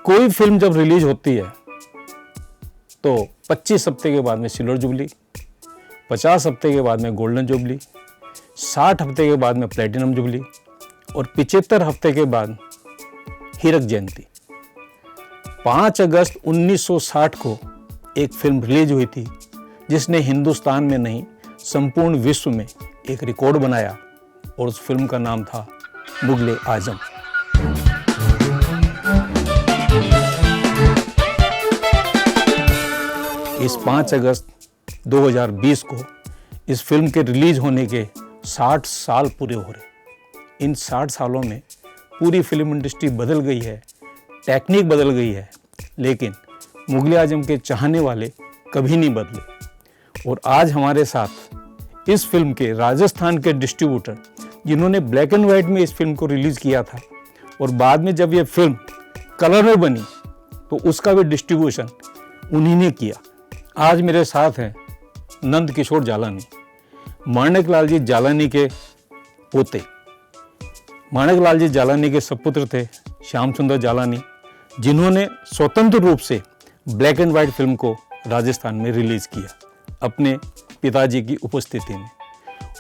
कोई फिल्म जब रिलीज होती है तो 25 हफ्ते के बाद में सिल्वर जुबली, 50 हफ्ते के बाद में गोल्डन जुबली, 60 हफ्ते के बाद में प्लेटिनम जुबली और 75 हफ्ते के बाद हीरक जयंती। 5 अगस्त 1960 को एक फिल्म रिलीज हुई थी जिसने हिंदुस्तान में नहीं संपूर्ण विश्व में एक रिकॉर्ड बनाया और उस फिल्म का नाम था मुगले आजम। इस 5 अगस्त 2020 को इस फिल्म के रिलीज होने के 60 साल पूरे हो रहे। इन 60 सालों में पूरी फिल्म इंडस्ट्री बदल गई है, टेक्निक बदल गई है, लेकिन मुगले आजम के चाहने वाले कभी नहीं बदले। और आज हमारे साथ इस फिल्म के राजस्थान के डिस्ट्रीब्यूटर, जिन्होंने ब्लैक एंड वाइट में इस फिल्म को रिलीज़ किया था और बाद में जब ये फिल्म कलर में बनी तो उसका भी डिस्ट्रीब्यूशन उन्हीं ने किया। आज मेरे साथ हैं नंद किशोर जालानी, माणक लाल जी जालानी के पोते। माणक लाल जी जालानी के सपुत्र थे श्याम सुंदर जालानी, जिन्होंने स्वतंत्र रूप से ब्लैक एंड वाइट फिल्म को राजस्थान में रिलीज किया अपने पिताजी की उपस्थिति में।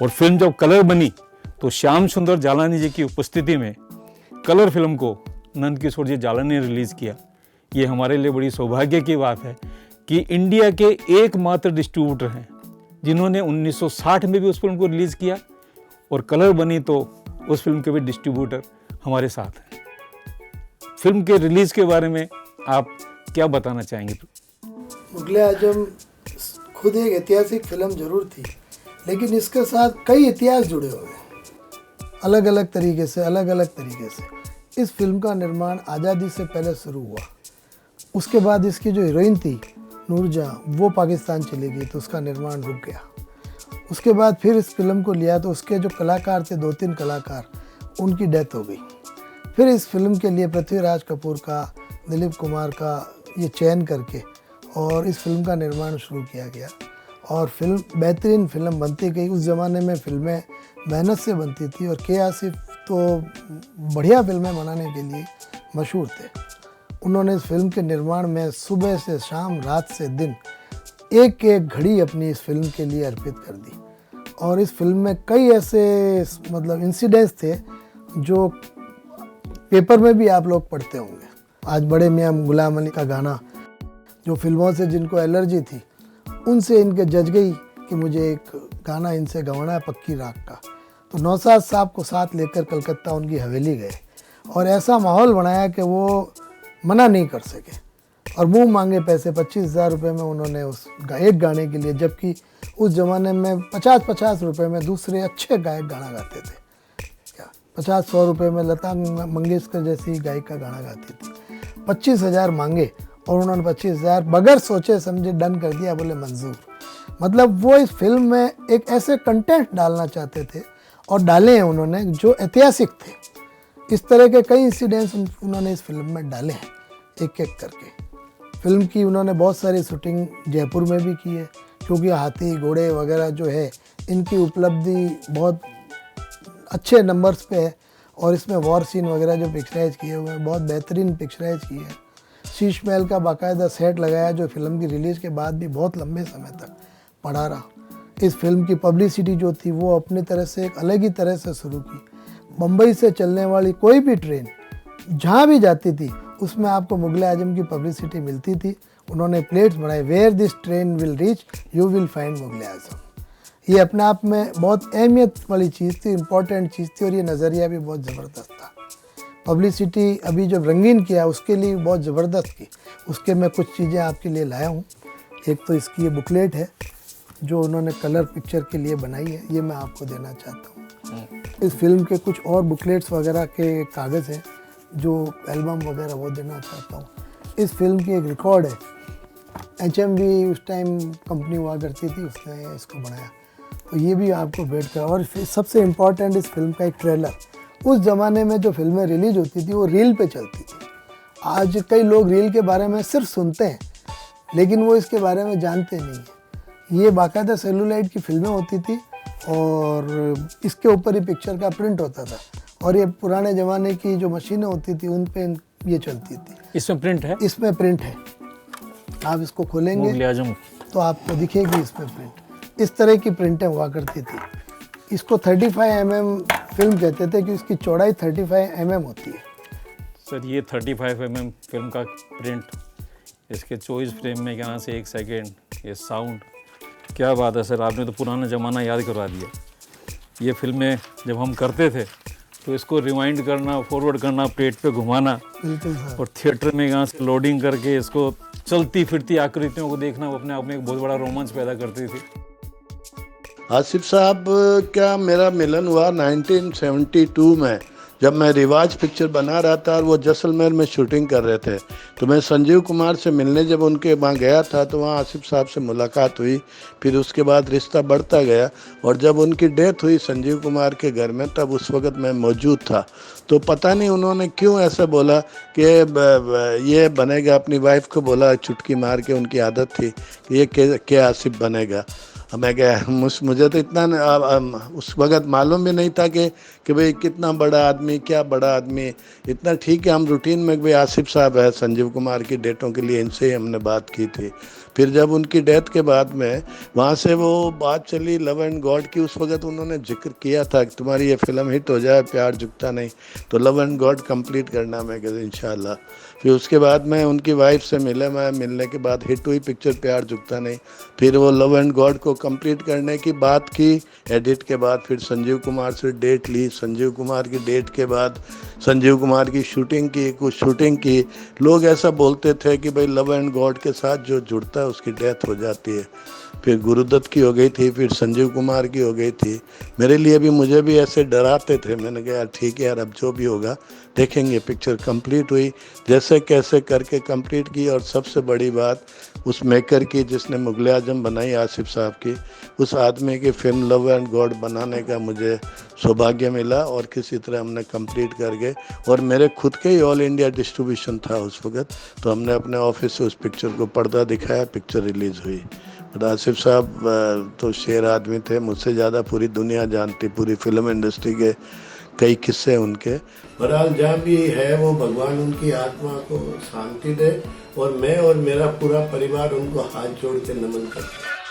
और फिल्म जब कलर बनी तो श्याम सुंदर जालानी जी की उपस्थिति में कलर फिल्म को नंद किशोर जी जालानी ने रिलीज किया। ये हमारे लिए बड़ी सौभाग्य की बात है कि इंडिया के एकमात्र डिस्ट्रीब्यूटर हैं जिन्होंने 1960 में भी उस फिल्म को रिलीज़ किया और कलर बनी तो उस फिल्म के भी डिस्ट्रीब्यूटर हमारे साथ हैं। फिल्म के रिलीज़ के बारे में आप क्या बताना चाहेंगे? मुगले आजम खुद एक ऐतिहासिक फिल्म जरूर थी, लेकिन इसके साथ कई इतिहास जुड़े हुए हैं अलग अलग तरीके से। इस फिल्म का निर्माण आज़ादी से पहले शुरू हुआ। उसके बाद इसकी जो हीरोइन थी नूरजहां, वो पाकिस्तान चली गई तो उसका निर्माण रुक गया। उसके बाद फिर इस फिल्म को लिया तो उसके जो कलाकार थे, 2-3 कलाकार, उनकी डेथ हो गई। फिर इस फिल्म के लिए पृथ्वीराज कपूर का, दिलीप कुमार का ये चयन करके और इस फिल्म का निर्माण शुरू किया गया और फिल्म बेहतरीन फिल्म बनती गई। उस ज़माने में फिल्में मेहनत से बनती थी और के आसिफ तो बढ़िया फिल्में बनाने के लिए मशहूर थे। उन्होंने इस फिल्म के निर्माण में सुबह से शाम, रात से दिन, एक एक घड़ी अपनी इस फिल्म के लिए अर्पित कर दी। और इस फिल्म में कई ऐसे इंसिडेंट्स थे जो पेपर में भी आप लोग पढ़ते होंगे। आज बड़े मियाँ गुलाम अली का गाना, जो फिल्मों से जिनको एलर्जी थी, उनसे इनके जज गई कि मुझे एक गाना इनसे गवाना है पक्की राख का। तो नौशाद साहब को साथ लेकर कलकत्ता उनकी हवेली गए और ऐसा माहौल बनाया कि वो मना नहीं कर सके और मुंह मांगे पैसे 25,000 रुपये में उन्होंने उस एक गाने के लिए, जबकि उस ज़माने में 50-50 रुपये में दूसरे अच्छे गायक गाना गाते थे। क्या 50-100 रुपये में लता मंगेशकर जैसी गायिका गाना गाती थी। 25,000 मांगे और उन्होंने 25,000 बगैर सोचे समझे डन कर दिया, बोले मंजूर। मतलब वो इस फिल्म में एक ऐसे कंटेंट डालना चाहते थे और डाले हैं उन्होंने जो ऐतिहासिक थे। इस तरह के कई इंसिडेंट्स उन्होंने इस फिल्म में डाले हैं एक एक करके। फिल्म की उन्होंने बहुत सारी शूटिंग जयपुर में भी की है, क्योंकि हाथी घोड़े वगैरह जो है इनकी उपलब्धि बहुत अच्छे नंबर्स पे है। और इसमें वॉर सीन वगैरह जो पिक्चराइज किए हुए हैं, बहुत बेहतरीन पिक्चराइज किए हैं। शीश महल का बाकायदा सेट लगाया जो फिल्म की रिलीज़ के बाद भी बहुत लंबे समय तक पड़ा रहा। इस फिल्म की पब्लिसिटी जो थी वो अपनी तरह से एक अलग ही तरह से शुरू की। मुंबई से चलने वाली कोई भी ट्रेन जहाँ भी जाती थी उसमें आपको मुगले आजम की पब्लिसिटी मिलती थी। उन्होंने प्लेट्स बनाए, where this train will reach you will find Mughal-e Azam. ये अपने आप में बहुत अहमियत वाली चीज़ थी, इम्पॉर्टेंट चीज़ थी और ये नज़रिया भी बहुत ज़बरदस्त था। पब्लिसिटी अभी जब रंगीन किया उसके लिए बहुत ज़बरदस्त की। उसके मैं कुछ चीज़ें आपके लिए लाया हूँ। एक तो इसकी ये बुकलेट है जो उन्होंने कलर पिक्चर के लिए बनाई है, ये मैं आपको देना चाहता हूँ। इस फिल्म के कुछ और बुकलेट्स वगैरह के कागज़ हैं जो एल्बम वगैरह वो देना चाहता हूँ। इस फिल्म की एक रिकॉर्ड है, HMV उस टाइम कंपनी हुआ करती थी, उसने इसको बनाया, तो ये भी आपको भेंट कर। और सबसे इम्पॉर्टेंट इस फिल्म का एक ट्रेलर। उस ज़माने में जो फिल्में रिलीज होती थी वो रील पे चलती थी। आज कई लोग रील के बारे में सिर्फ सुनते हैं लेकिन वो इसके बारे में जानते नहीं हैं। ये बाकायदा सेलुलाइड की फिल्में होती थी और इसके ऊपर ही पिक्चर का प्रिंट होता था। और ये पुराने ज़माने की जो मशीनें होती थी उन पे ये चलती थी। इसमें प्रिंट है, इसमें प्रिंट है, आप इसको खोलेंगे मुगल आजम। तो आपको दिखेगी इसमें प्रिंट। इस तरह की प्रिंटें हुआ करती थी। इसको 35 mm फिल्म कहते थे कि इसकी चौड़ाई 35 mm होती है। सर ये 35 mm फिल्म का प्रिंट, इसके 24 फ्रेम में यहाँ से 1 सेकेंड, ये साउंड, क्या बात है सर, आपने तो पुराना ज़माना याद करवा दिया। ये फिल्में जब हम करते थे तो इसको रिवाइंड करना, फॉरवर्ड करना, प्लेट पे घुमाना, बिल्कुल सर। और थिएटर में यहाँ से लोडिंग करके इसको चलती फिरती आकृतियों को देखना, वो अपने आप में एक बहुत बड़ा रोमांच पैदा करती थी। आसिफ साहब का मेरा मिलन हुआ 1972 में, जब मैं रिवाज पिक्चर बना रहा था और वो जैसलमेर में शूटिंग कर रहे थे। तो मैं संजीव कुमार से मिलने जब उनके वहाँ गया था तो वहाँ आसिफ साहब से मुलाकात हुई। फिर उसके बाद रिश्ता बढ़ता गया और जब उनकी डेथ हुई संजीव कुमार के घर में, तब उस वक्त मैं मौजूद था। तो पता नहीं उन्होंने क्यों ऐसा बोला कि ये बनेगा, अपनी वाइफ को बोला चुटकी मार के, उनकी आदत थी कि ये क्या आसिफ बनेगा। मैं क्या, मुझे तो इतना उस वक्त मालूम भी नहीं था कि भाई कितना बड़ा आदमी, क्या बड़ा आदमी। इतना ठीक है, हम रूटीन में भाई आसिफ साहब है, संजीव कुमार की डेटों के लिए इनसे ही हमने बात की थी। फिर जब उनकी डेथ के बाद में वहाँ से वो बात चली लव एंड गॉड की, उस वक्त उन्होंने जिक्र किया था कि तुम्हारी ये फिल्म हिट हो जाए, प्यार झुकता नहीं, तो लव एंड गॉड कंप्लीट करना। मैं कहता इंशाल्लाह। फिर उसके बाद मैं उनकी वाइफ से मिले, मैं मिलने के बाद हिट हुई पिक्चर प्यार झुकता नहीं। फिर वो लव एंड गॉड को कंप्लीट करने की बात की एडिट के बाद, फिर संजीव कुमार से डेट ली। संजीव कुमार की डेट के बाद संजीव कुमार की शूटिंग की, कुछ शूटिंग की। लोग ऐसा बोलते थे कि भाई लव एंड गॉड के साथ जो जुड़ता है उसकी डेथ हो जाती है। फिर गुरुदत्त की हो गई थी, फिर संजीव कुमार की हो गई थी। मेरे लिए भी, मुझे भी ऐसे डराते थे। मैंने कहा यार ठीक है यार, अब जो भी होगा देखेंगे। पिक्चर कंप्लीट हुई, जैसे कैसे करके कंप्लीट की। और सबसे बड़ी बात उस मेकर की जिसने मुगल आजम बनाई, आसिफ साहब की, उस आदमी की फिल्म लव एंड गॉड बनाने का मुझे सौभाग्य मिला और किसी तरह हमने कंप्लीट कर गए। और मेरे खुद के ही ऑल इंडिया डिस्ट्रीब्यूशन था उस वक्त, तो हमने अपने ऑफिस से उस पिक्चर को पर्दा दिखाया, पिक्चर रिलीज़ हुई। आसिफ साहब तो शेर आदमी थे, मुझसे ज़्यादा पूरी दुनिया जानती, पूरी फिल्म इंडस्ट्री के कई किस्से उनके। बहरहाल जहाँ भी है वो भगवान उनकी आत्मा को शांति दे, और मैं और मेरा पूरा परिवार उनको हाथ जोड़ के नमन करता है।